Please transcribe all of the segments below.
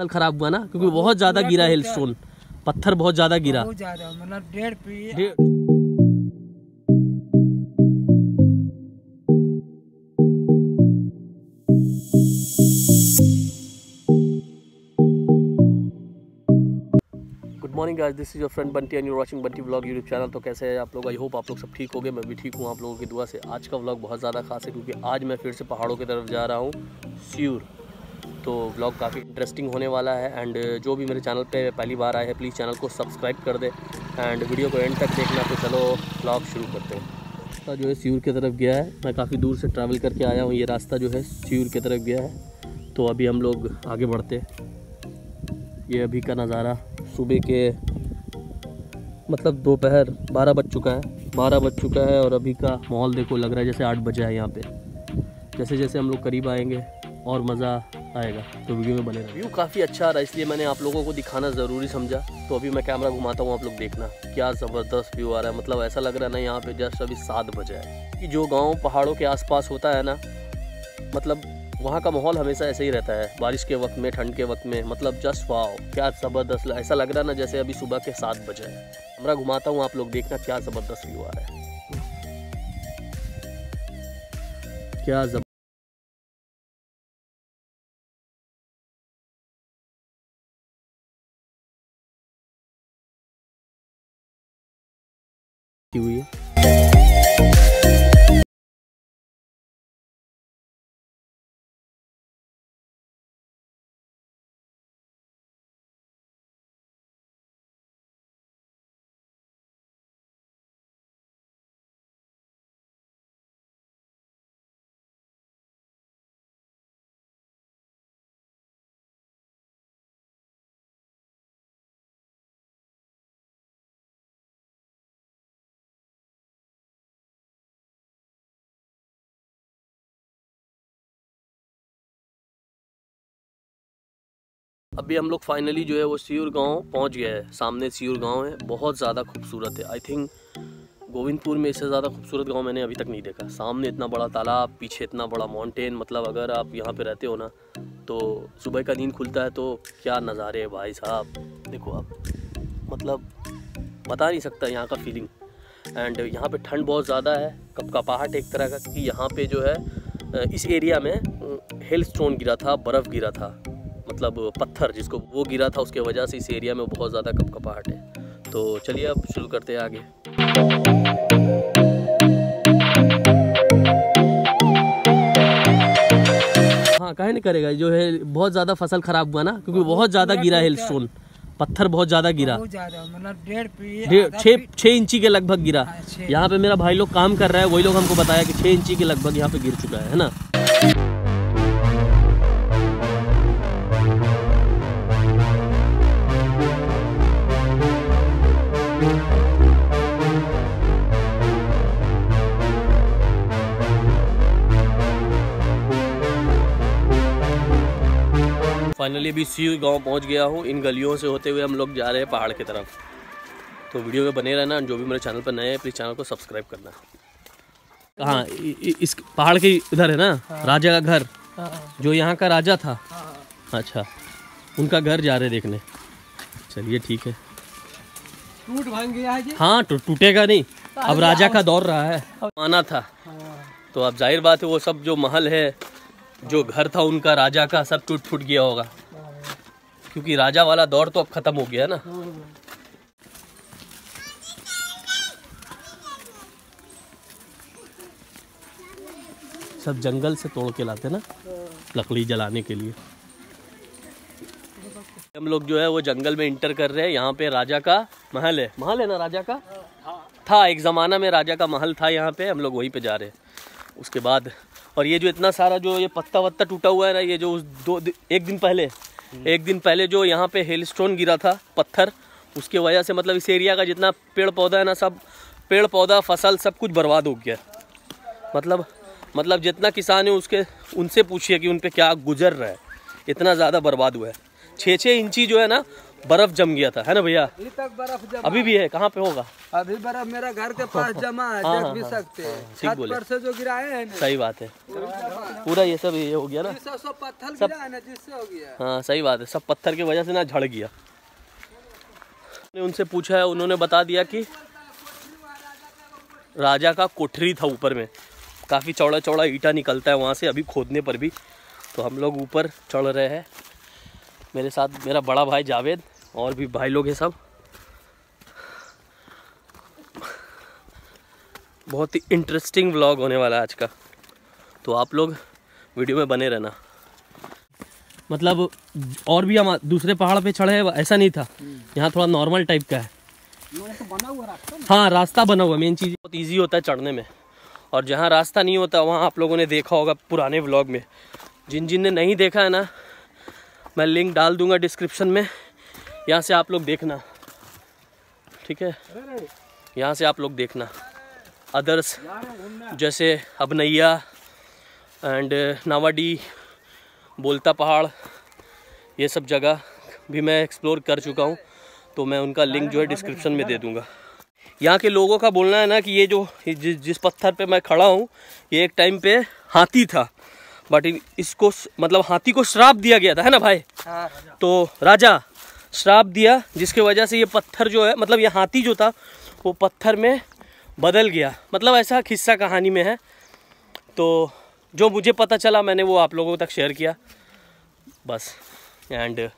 फसल खराब हुआ ना, क्योंकि बहुत ज्यादा गिरा हिल स्टोन, पत्थर बहुत ज्यादा गिरा, बहुत ज्यादा, मतलब 1.5 feet. Good morning guys, this is your friend Bunty and you watching Bunty vlog YouTube channel. तो कैसे हैं आप लोग? आई होप आप लोग सब ठीक होंगे। मैं भी ठीक हूँ आप लोगों की दुआ से। आज का व्लॉग बहुत ज़्यादा खास है क्योंकि आज मैं फिर से पहाड़ों की तरफ जा रहा हूँ, सियूर। तो व्लॉग काफ़ी इंटरेस्टिंग होने वाला है एंड जो भी मेरे चैनल पे पहली बार आए हैं प्लीज़ चैनल को सब्सक्राइब कर दे एंड वीडियो को एंड तक देखना। तो चलो व्लॉग शुरू करते हैं। रास्ता जो है सियूर की तरफ गया है, मैं काफ़ी दूर से ट्रैवल करके आया हूँ। ये रास्ता जो है सियूर की तरफ गया है। तो अभी हम लोग आगे बढ़ते हैं। ये अभी का नज़ारा सुबह के मतलब दोपहर 12 बज चुका है और अभी का माहौल देखो, लग रहा है जैसे 8 बजे है यहाँ पे। जैसे जैसे हम लोग करीब आएंगे और मज़ा आएगा, तो वीडियो में बने रहे। व्यू काफ़ी अच्छा आ रहा है इसलिए मैंने आप लोगों को दिखाना ज़रूरी समझा। तो अभी मैं कैमरा घुमाता हूँ, आप लोग देखना क्या ज़बरदस्त व्यू आ रहा है। मतलब ऐसा लग रहा है ना यहाँ पे जस्ट अभी 7 बजे है। कि जो गाँव पहाड़ों के आसपास होता है ना, मतलब वहाँ का माहौल हमेशा ऐसे ही रहता है, बारिश के वक्त में, ठंड के वक्त में। मतलब जस्ट वाओ, क्या ज़बरदस्त, ऐसा लग रहा है ना जैसे अभी सुबह के 7 बजे है। कैमरा घुमाता हूँ, आप लोग देखना क्या ज़बरदस्त व्यू आ रहा है, क्या जबरदस्त हुई है। अभी हम लोग फाइनली जो है वो सियूर गांव पहुंच गए हैं। सामने सियूर गांव है, बहुत ज़्यादा खूबसूरत है। आई थिंक गोविंदपुर में इससे ज़्यादा खूबसूरत गांव मैंने अभी तक नहीं देखा। सामने इतना बड़ा तालाब, पीछे इतना बड़ा माउंटेन। मतलब अगर आप यहाँ पे रहते हो ना तो सुबह का नींद खुलता है तो क्या नज़ारे है भाई साहब। देखो आप, मतलब बता नहीं सकता यहाँ का फीलिंग। एंड यहाँ पे ठंड बहुत ज़्यादा है, कपकपाहट एक तरह का, कि यहाँ पे जो है इस एरिया में हिल स्टोन गिरा था, बर्फ़ गिरा था, मतलब पत्थर जिसको वो गिरा था, उसके वजह से इस एरिया में बहुत ज़्यादा कपकपाहट है। तो चलिए अब शुरू करते हैं आगे। हाँ, काहे नहीं करेगा, जो है बहुत ज़्यादा फसल खराब हुआ ना, क्योंकि बहुत ज़्यादा गिरा हिल स्टोन, पत्थर बहुत ज़्यादा गिरा, बहुत ज्यादा, मतलब 1.5 फीट 6 इंची के लगभग गिरा। यहाँ पे मेरा भाई लोग काम कर रहा है, वही लोग हमको बताया कि 6 इंची के लगभग यहाँ पे गिर चुका है ना। फाइनली अभी सियूर गांव पहुंच गया हूं। इन गलियों से होते हुए हम लोग जा रहे हैं पहाड़ की तरफ। तो वीडियो में बने रहना। जो भी मेरे चैनल पर नए हैं प्लीज़ चैनल को सब्सक्राइब करना। कहाँ इस पहाड़ के इधर है ना राजा का घर, जो यहाँ का राजा था। अच्छा, उनका घर जा रहे देखने। चलिए ठीक है। टूट भांग गया है जी? हाँ, टूटेगा नहीं, अब राजा का दौर रहा है, माना था। तो अब जाहिर बात है वो सब जो महल है, जो घर था उनका राजा का, सब टूट फूट गया होगा, क्योंकि राजा वाला दौर तो अब खत्म हो गया ना। सब जंगल से तोड़ के लाते ना लकड़ी जलाने के लिए। हम लोग जो है वो जंगल में इंटर कर रहे हैं। यहाँ पे राजा का महल है ना, राजा का था, एक ज़माना में राजा का महल था यहाँ पे। हम लोग वहीं पे जा रहे हैं। उसके बाद और ये जो इतना सारा जो ये पत्ता वत्ता टूटा हुआ है ना, ये जो एक दिन पहले जो यहाँ पे हेल स्टोन गिरा था, पत्थर, उसके वजह से मतलब इस एरिया का जितना पेड़ पौधा है ना, सब पेड़ पौधा, फसल, सब कुछ बर्बाद हो गया। मतलब जितना किसान है उनसे पूछिए कि उन पे क्या गुजर रहा है, इतना ज़्यादा बर्बाद हुआ है। 6 इंची जो है ना बर्फ जम गया था, है ना भैया? अभी तक बर्फ जमा, अभी भी है? कहाँ पे होगा? अभी बर्फ मेरा घर के पास जमा है, देख भी सकते हैं। ठीक छत बोले, पर से जो गिराए हैं ना, सही बात है। पूरा ये सब ये हो गया ना, सब पत्थर गिरा है ना, जिससे हो गया। हाँ सही बात है, सब पत्थर की वजह से ना झड़ गया। उनसे पूछा है, उन्होंने बता दिया कि राजा का कोठरी था ऊपर में, काफ़ी चौड़ा चौड़ा ईंटा निकलता है वहाँ से अभी खोदने पर भी। तो हम लोग ऊपर चढ़ रहे हैं, मेरे साथ मेरा बड़ा भाई जावेद और भी भाई लोग हैं सब। बहुत ही इंटरेस्टिंग व्लॉग होने वाला है आज का, तो आप लोग वीडियो में बने रहना। मतलब और भी हम दूसरे पहाड़ पे चढ़े हैं, ऐसा नहीं था, यहाँ थोड़ा नॉर्मल टाइप का है। बना हुआ रास्ता, हाँ रास्ता बना हुआ, मेन चीज़ बहुत इजी होता है चढ़ने में। और जहाँ रास्ता नहीं होता वहाँ आप लोगों ने देखा होगा पुराने व्लॉग में, जिन ने नहीं देखा है ना, मैं लिंक डाल दूंगा डिस्क्रिप्शन में, यहाँ से आप लोग देखना, ठीक है? यहाँ से आप लोग देखना। अदर्स जैसे अबनैया एंड नावाडी, बोलता पहाड़, ये सब जगह भी मैं एक्सप्लोर कर चुका हूँ, तो मैं उनका लिंक जो है डिस्क्रिप्शन में दे दूँगा। यहाँ के लोगों का बोलना है ना कि ये जो जिस पत्थर पे मैं खड़ा हूँ, ये एक टाइम पे हाथी था, बट इसको मतलब हाथी को श्राप दिया गया था, है ना भाई? हाँ। तो राजा श्राप दिया, जिसके वजह से ये पत्थर जो है, मतलब ये हाथी जो था वो पत्थर में बदल गया, मतलब ऐसा किस्सा कहानी में है। तो जो मुझे पता चला मैंने वो आप लोगों तक शेयर किया बस। एंड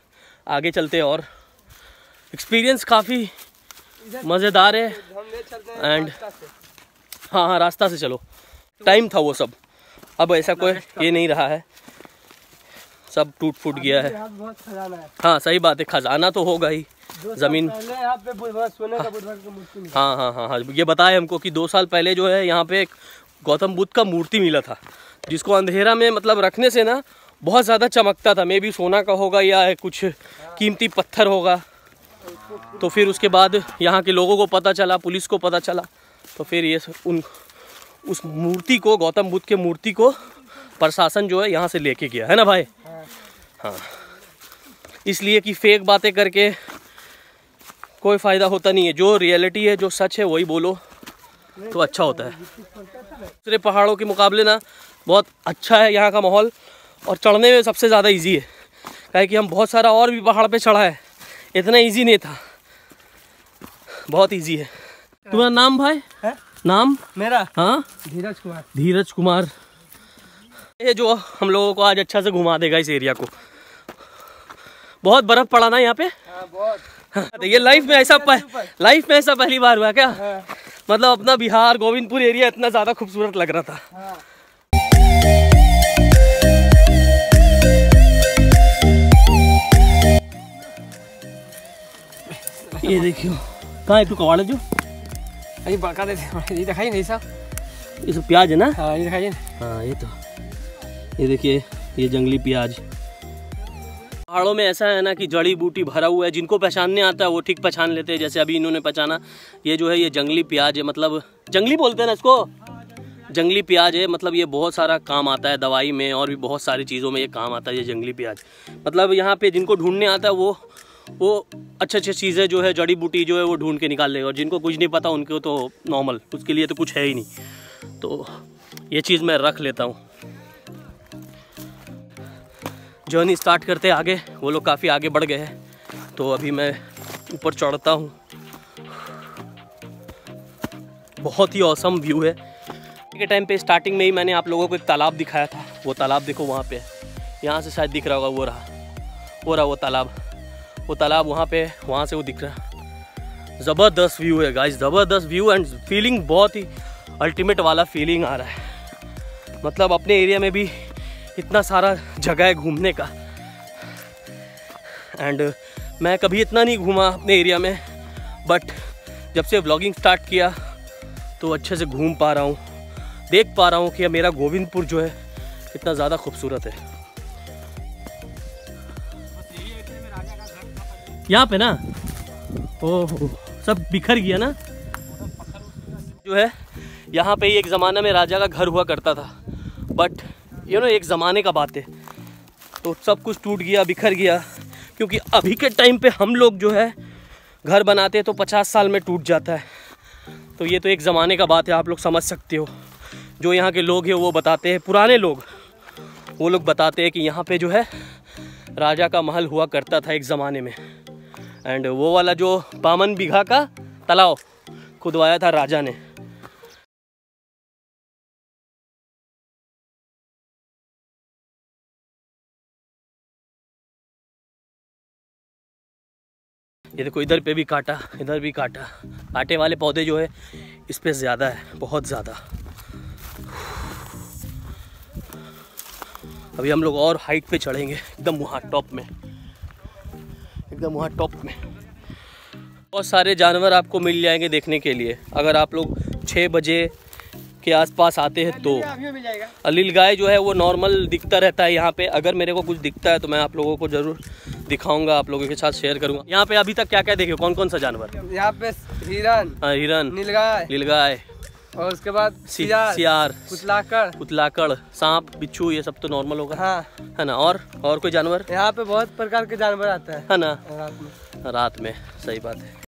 आगे चलते हैं, और एक्सपीरियंस काफ़ी मज़ेदार है। एंड हाँ रास्ता से चलो, टाइम था वो सब, अब ऐसा कोई ये नहीं रहा है, सब टूट फूट गया है। बहुत खजाना है। हाँ सही बात है, खजाना तो होगा ही ज़मीन। यहाँ पे सोने का बुद्ध की मूर्ति मिली। हाँ, ये बताया हमको कि 2 साल पहले जो है यहाँ पे एक गौतम बुद्ध का मूर्ति मिला था, जिसको अंधेरा में मतलब रखने से ना बहुत ज़्यादा चमकता था। मे भी सोना का होगा या कुछ कीमती पत्थर होगा। तो फिर उसके बाद यहाँ के लोगों को पता चला, पुलिस को पता चला, तो फिर ये उस मूर्ति को, गौतम बुद्ध के मूर्ति को प्रशासन जो है यहाँ से लेके गया, है ना भाई? हाँ, इसलिए कि फेक बातें करके कोई फ़ायदा होता नहीं है। जो रियलिटी है, जो सच है, वही बोलो तो अच्छा होता है। दूसरे पहाड़ों के मुकाबले ना बहुत अच्छा है यहाँ का माहौल, और चढ़ने में सबसे ज़्यादा इजी है, काहे कि हम बहुत सारा और भी पहाड़ पे चढ़ा है, इतना इजी नहीं था, बहुत इजी है। तुम्हारा नाम भाई है? नाम मेरा? हाँ धीरज कुमार। धीरज कुमार। ये जो हम लोगों को आज अच्छा से घुमा देगा इस एरिया को। बहुत बर्फ पड़ा ना यहाँ पे। हाँ, बहुत। ये लाइफ में ऐसा पहली बार हुआ क्या? हाँ। मतलब अपना बिहार गोविंदपुर एरिया इतना ज़्यादा खूबसूरत लग रहा था। हाँ। ये देखियो, कहाँ एक कवाड़ है जो अभी बड़का ये दिखाई नहीं सब, ये सब प्याज है ना? हाँ ये दिखाइए। हाँ ये तो, ये देखिए ये जंगली प्याज। पहाड़ों में ऐसा है ना कि जड़ी बूटी भरा हुआ है, जिनको पहचानने आता है वो ठीक पहचान लेते हैं। जैसे अभी इन्होंने पहचाना, ये जो है ये जंगली प्याज है, मतलब जंगली बोलते हैं ना इसको, जंगली प्याज है। मतलब ये बहुत सारा काम आता है, दवाई में और भी बहुत सारी चीज़ों में ये काम आता है ये जंगली प्याज। मतलब यहाँ पे जिनको ढूंढने आता है वो अच्छे चीज़ें जो है, जड़ी बूटी जो है वो ढूंढ के निकाल लेगा, और जिनको कुछ नहीं पता उनको तो नॉर्मल, उसके लिए तो कुछ है ही नहीं। तो ये चीज़ मैं रख लेता हूँ। जर्नी स्टार्ट करते आगे, वो लोग काफ़ी आगे बढ़ गए हैं, तो अभी मैं ऊपर चढ़ता हूँ। बहुत ही औसम व्यू है। के टाइम पे स्टार्टिंग में ही मैंने आप लोगों को एक तालाब दिखाया था, वो तालाब देखो वहाँ पे, यहाँ से शायद दिख रहा होगा, वो रहा वो तालाब वहाँ पे, वहाँ से वो दिख रहा। ज़बरदस्त व्यू है गाइस, ज़बरदस्त व्यू एंड फीलिंग बहुत ही अल्टीमेट वाला फीलिंग आ रहा है। मतलब अपने एरिया में भी इतना सारा जगह है घूमने का, एंड मैं कभी इतना नहीं घूमा अपने एरिया में, बट जब से व्लॉगिंग स्टार्ट किया तो अच्छे से घूम पा रहा हूँ, देख पा रहा हूँ कि मेरा गोविंदपुर जो है कितना ज़्यादा खूबसूरत है। यहाँ पे ना ओह सब बिखर गया ना, जो है यहाँ पे एक ज़माना में राजा का घर हुआ करता था, बट एक ज़माने का बात है, तो सब कुछ टूट गया, बिखर गया, क्योंकि अभी के टाइम पे हम लोग जो है घर बनाते हैं तो 50 साल में टूट जाता है। तो ये तो एक ज़माने का बात है, आप लोग समझ सकते हो। जो यहाँ के लोग हैं वो बताते हैं, पुराने लोग, वो लोग बताते हैं कि यहाँ पे जो है राजा का महल हुआ करता था एक ज़माने में। एंड वो वाला जो 52 बीघा का तालाब खुदवाया था राजा ने। ये देखो इधर पे भी काटा, इधर भी काटा। कांटे वाले पौधे जो है इस पे ज़्यादा है, बहुत ज़्यादा। अभी हम लोग और हाइट पे चढ़ेंगे, एकदम वहाँ टॉप में, एकदम वहाँ टॉप में। बहुत सारे जानवर आपको मिल जाएंगे देखने के लिए अगर आप लोग 6 बजे के आसपास आते हैं तो। नीलगाय जो है वो नॉर्मल दिखता रहता है यहाँ पे। अगर मेरे को कुछ दिखता है तो मैं आप लोगों को ज़रूर दिखाऊंगा, आप लोगों के साथ शेयर करूंगा। यहाँ पे अभी तक क्या क्या देखे, कौन कौन सा जानवर? यहाँ पे हिरन, हाँ हिरन, नीलगाय और उसके बाद सियार, कुतलाकड़, सांप, बिच्छू, ये सब तो नॉर्मल होगा। हाँ है ना। और कोई जानवर? यहाँ पे बहुत प्रकार के जानवर आते हैं, है ना, रात में। रात में, सही बात है।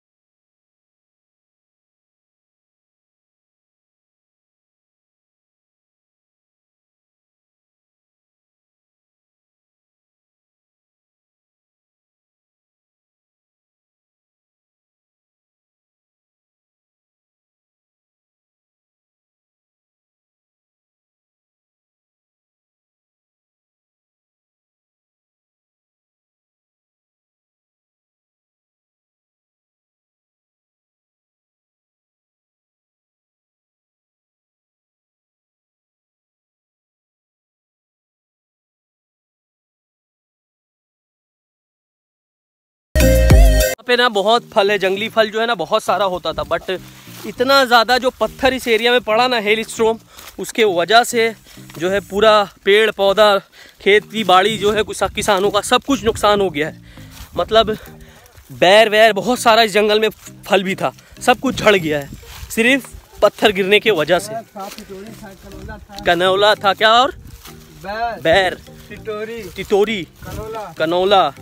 यहाँ पे ना बहुत फल है, जंगली फल जो है ना बहुत सारा होता था, बट इतना ज़्यादा जो पत्थर इस एरिया में पड़ा ना, हेल स्टॉर्म, उसके वजह से जो है पूरा पेड़ पौधा, खेती बाड़ी जो है कुछ किसानों का सब कुछ नुकसान हो गया है। मतलब बैर वैर बहुत सारा इस जंगल में फल भी था, सब कुछ झड़ गया है सिर्फ पत्थर गिरने की वजह से। कनौला था क्या, और बैर, टिटोरी, कनौला,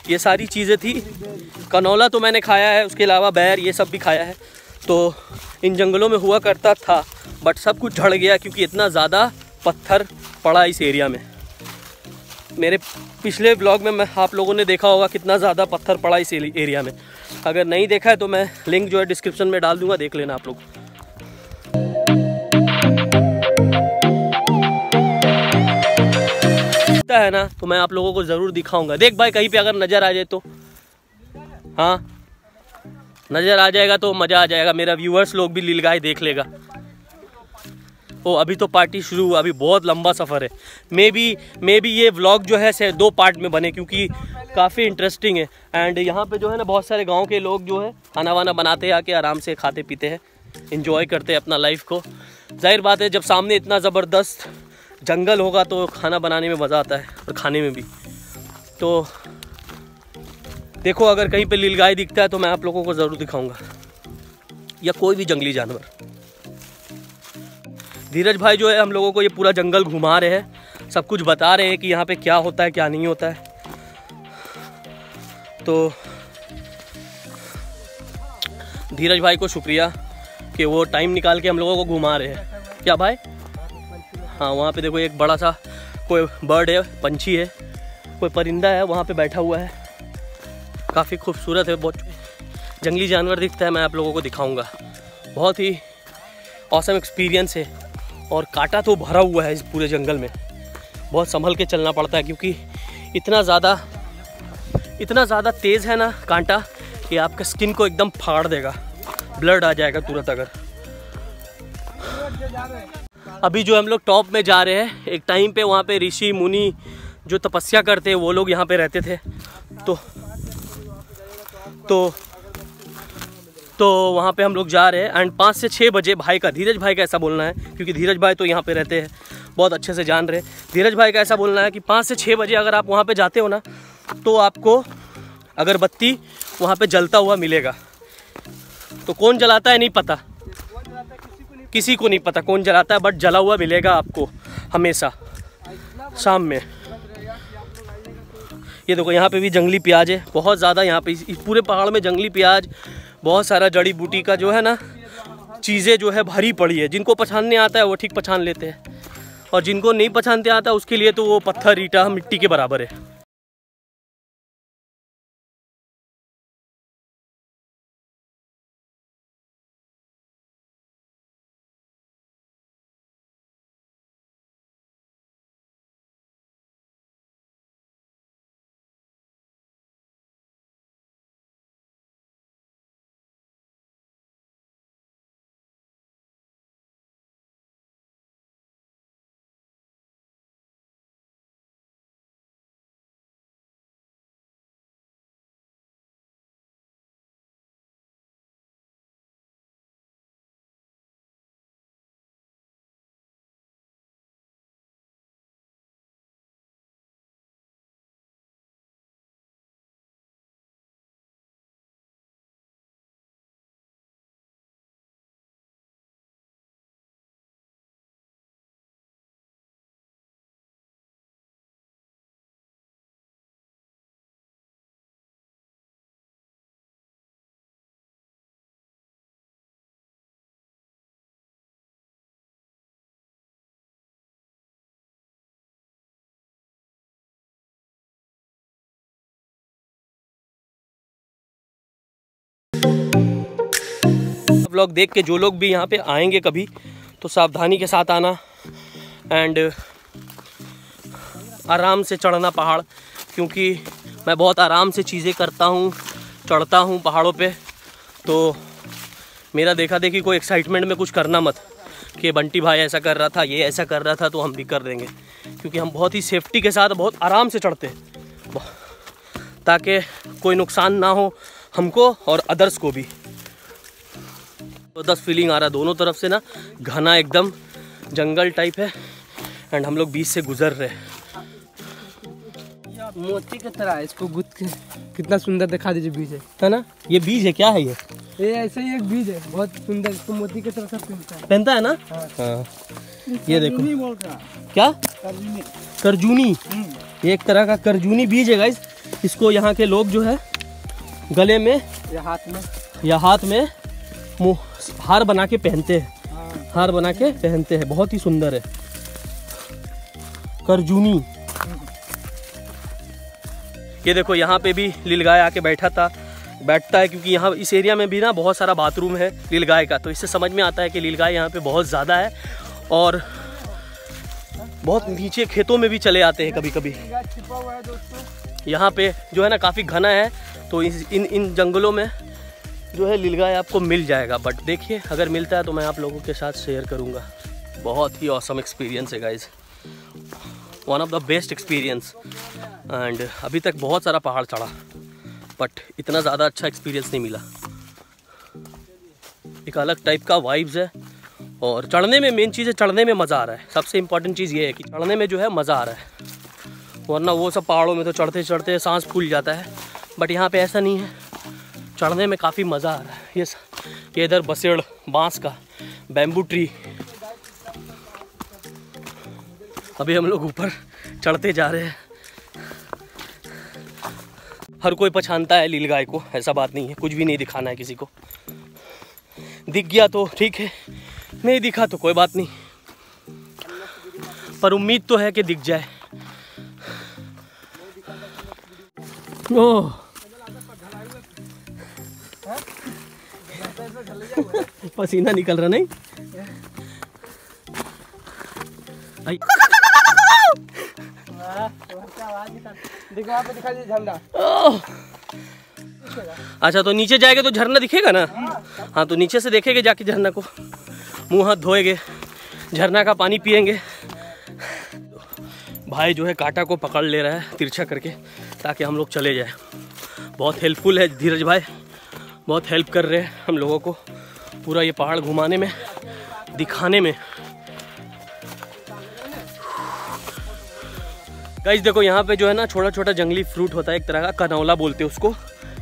ये सारी चीज़ें थी। कनौला तो मैंने खाया है, उसके अलावा बैर ये सब भी खाया है। तो इन जंगलों में हुआ करता था, बट सब कुछ झड़ गया क्योंकि इतना ज़्यादा पत्थर पड़ा इस एरिया में। मेरे पिछले ब्लॉग में आप लोगों ने देखा होगा कितना ज़्यादा पत्थर पड़ा इस एरिया में। अगर नहीं देखा है तो मैं लिंक जो है डिस्क्रिप्शन में डाल दूँगा, देख लेना आप लोग। है ना, तो मैं आप लोगों को ज़रूर दिखाऊंगा। देख भाई कहीं पे अगर नज़र आ जाए तो, हाँ नज़र आ जाएगा तो मज़ा आ जाएगा, मेरा व्यूअर्स लोग भी नीलगाय देख लेगा। ओ अभी तो पार्टी शुरू हुआ, अभी बहुत लंबा सफ़र है। मे बी ये व्लॉग जो है 2 पार्ट में बने क्योंकि काफ़ी इंटरेस्टिंग है। एंड यहाँ पे जो है ना बहुत सारे गांव के लोग जो है खाना वाना बनाते हैं, आके आराम से खाते पीते हैं, इंजॉय करते हैं अपना लाइफ को। जाहिर बात है जब सामने इतना ज़बरदस्त जंगल होगा तो खाना बनाने में मज़ा आता है और खाने में भी। तो देखो अगर कहीं पे नीलगाय दिखता है तो मैं आप लोगों को ज़रूर दिखाऊंगा, या कोई भी जंगली जानवर। धीरज भाई जो है हम लोगों को ये पूरा जंगल घुमा रहे हैं, सब कुछ बता रहे हैं कि यहाँ पे क्या होता है क्या नहीं होता है। तो धीरज भाई को शुक्रिया कि वो टाइम निकाल के हम लोगों को घुमा रहे हैं। क्या भाई? हाँ वहाँ पे देखो एक बड़ा सा कोई बर्ड है, पंछी है, कोई परिंदा है वहाँ पे बैठा हुआ है, काफ़ी खूबसूरत है। बहुत जंगली जानवर दिखता है, मैं आप लोगों को दिखाऊंगा। बहुत ही ऑसम एक्सपीरियंस है। और कांटा तो भरा हुआ है इस पूरे जंगल में, बहुत संभल के चलना पड़ता है क्योंकि इतना ज़्यादा तेज़ है ना कांटा कि आपका स्किन को एकदम फाड़ देगा, ब्लड आ जाएगा तुरंत। अगर अभी जो हम लोग टॉप में जा रहे हैं, एक टाइम पे वहाँ पे ऋषि मुनि जो तपस्या करते हैं वो लोग यहाँ पे रहते थे। तो वहाँ पे हम लोग जा रहे हैं। एंड 5 से 6 बजे भाई का, धीरज भाई का ऐसा बोलना है क्योंकि धीरज भाई तो यहाँ पे रहते हैं, बहुत अच्छे से जान रहे। धीरज भाई का ऐसा बोलना है कि 5 से 6 बजे अगर आप वहाँ पे जाते हो ना तो आपको अगरबत्ती वहाँ पे जलता हुआ मिलेगा। तो कौन जलाता है नहीं पता, किसी को नहीं पता कौन जलाता है, बट जला हुआ मिलेगा आपको हमेशा शाम में। ये देखो यहाँ पे भी जंगली प्याज है बहुत ज़्यादा। यहाँ पे इस पूरे पहाड़ में जंगली प्याज, बहुत सारा जड़ी बूटी का जो है ना चीज़ें जो है भरी पड़ी है। जिनको पहचानने आता है वो ठीक पहचान लेते हैं, और जिनको नहीं पहचानते आता उसके लिए तो वो पत्थर ईंटा मिट्टी के बराबर है। व्लॉग देख के जो लोग भी यहाँ पे आएंगे कभी तो सावधानी के साथ आना एंड आराम से चढ़ना पहाड़, क्योंकि मैं बहुत आराम से चीज़ें करता हूँ, चढ़ता हूँ पहाड़ों पे। तो मेरा देखा देखी कोई एक्साइटमेंट में कुछ करना मत कि बंटी भाई ऐसा कर रहा था, ये ऐसा कर रहा था तो हम भी कर देंगे, क्योंकि हम बहुत ही सेफ्टी के साथ बहुत आराम से चढ़ते हैं ताकि कोई नुकसान ना हो हमको और अदर्स को भी। तो 10 फीलिंग आ रहा दोनों तरफ से ना, घना एकदम जंगल टाइप है एंड हम लोग बीच से गुजर रहे हैं। मोती की तरह है, इसको गुथ के कितना सुंदर दिखा दीजिए। बीज है ना, ये बीज है, क्या है ये ऐसे ही एक बीज है, बहुत सुंदर। इसको मोती की तरह सब पहनता है ना। हाँ। ये देखो क्या करजूनी, ये एक तरह का करजूनी बीज है गाइस। इसको यहाँ के लोग जो है गले में या हाथ में हार बना के पहनते हैं। हार बना के पहनते हैं, बहुत ही सुंदर है करजूनी। ये देखो यहाँ पे भी लीलगाय आके बैठता है, क्योंकि यहाँ इस एरिया में भी ना बहुत सारा बाथरूम है लीलगाय का। तो इससे समझ में आता है कि लीलगाय यहाँ पे बहुत ज़्यादा है और बहुत नीचे खेतों में भी चले आते हैं कभी कभी। यहाँ पे जो है ना काफ़ी घना है, तो इन जंगलों में जो है लीलगाय आपको मिल जाएगा। बट देखिए अगर मिलता है तो मैं आप लोगों के साथ शेयर करूँगा। बहुत ही ऑसम एक्सपीरियंस है guys, one of the best experience. And अभी तक बहुत सारा पहाड़ चढ़ा बट इतना ज़्यादा अच्छा एक्सपीरियंस नहीं मिला। एक अलग टाइप का वाइब्स है और चढ़ने में मेन चीज़ है, चढ़ने में मज़ा आ रहा है। सबसे इम्पॉर्टेंट चीज़ ये है कि चढ़ने में जो है मज़ा आ रहा है, वरना वो सब पहाड़ों में तो चढ़ते चढ़ते सांस फूल जाता है। बट यहाँ पे ऐसा नहीं है, चढ़ने में काफ़ी मज़ा आ रहा है। ये इधर बसेड़ बांस का बैम्बू ट्री। अभी हम लोग ऊपर चढ़ते जा रहे हैं। हर कोई पहचानता है लीलगाय को, ऐसा बात नहीं है, कुछ भी नहीं दिखाना है किसी को। दिख गया तो ठीक है, नहीं दिखा तो कोई बात नहीं, पर उम्मीद तो है कि दिख जाए। ओह पसीना निकल रहा नहीं। दिखा दीजिए झंडा। अच्छा तो नीचे जाएगा तो झरना दिखेगा ना। हाँ तो नीचे से देखेंगे जाके झरना को, मुंह हाथ धोएंगे, झरना का पानी पिएंगे। भाई जो है कांटा को पकड़ ले रहा है तिरछा करके ताकि हम लोग चले जाए। बहुत हेल्पफुल है धीरज भाई, बहुत हेल्प कर रहे हैं हम लोगों को पूरा ये पहाड़ घुमाने में, दिखाने में। गाइस देखो यहाँ पे जो है ना छोटा छोटा जंगली फ्रूट होता है, एक तरह का कनौला बोलते हैं उसको।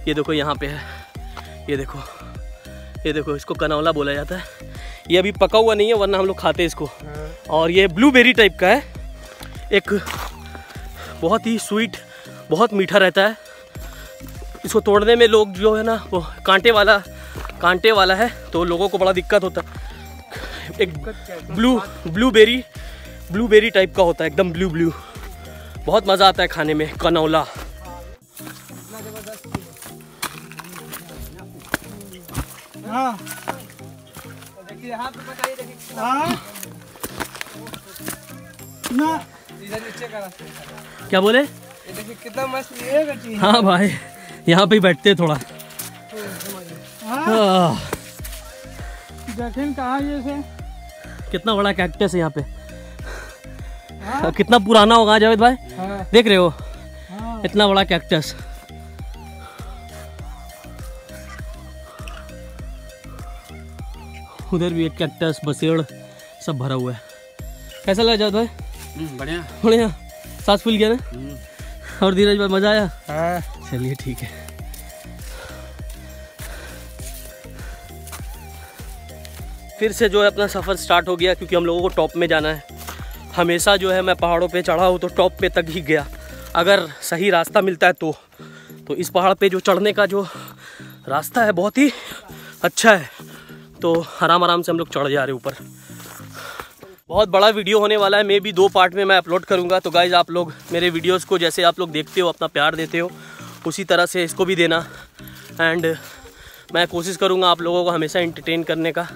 ये देखो यहाँ पे है, ये देखो इसको कनौला बोला जाता है। ये अभी पका हुआ नहीं है वरना हम लोग खाते हैं इसको। और ये ब्लूबेरी टाइप का है, एक बहुत ही स्वीट बहुत मीठा रहता है। इसको तोड़ने में लोग जो है ना वो कांटे वाला है, तो लोगों को बड़ा दिक्कत होता है। एक ब्लूबेरी टाइप का होता है, एकदम ब्लू। बहुत मज़ा आता है खाने में। कनौला हाँ देखिए यहाँ पे बताइए, देखिए ना इधर नीचे का रास्ता क्या बोले? ये देखिए कितना मस्त है। हाँ भाई, यहाँ पे ही बैठते थोड़ा। देखें कहाँ ये से कितना बड़ा कैक्टस है यहाँ पे। कितना पुराना होगा जावेद भाई? देख रहे हो? इतना बड़ा कैक्टस। उधर भी एक कैक्टस, बसेड़ सब भरा हुआ है। कैसा लगा जावेद भाई? बढ़िया। सांस फूल गया ना? और धीरज भाई मजा आया? चलिए ठीक है। फिर से जो है अपना सफ़र स्टार्ट हो गया, क्योंकि हम लोगों को टॉप में जाना है। हमेशा जो है मैं पहाड़ों पे चढ़ा हूँ तो टॉप पे तक ही गया, अगर सही रास्ता मिलता है तो इस पहाड़ पे जो चढ़ने का जो रास्ता है बहुत ही अच्छा है, तो आराम से हम लोग चढ़ जा रहे हैं ऊपर। बहुत बड़ा वीडियो होने वाला है, मे भी 2 पार्ट में मैं अपलोड करूँगा। तो गाइज़ आप लोग मेरे वीडियोज़ को जैसे आप लोग देखते हो, अपना प्यार देते हो, उसी तरह से इसको भी देना। एंड मैं कोशिश करूँगा आप लोगों को हमेशा एंटरटेन करने का।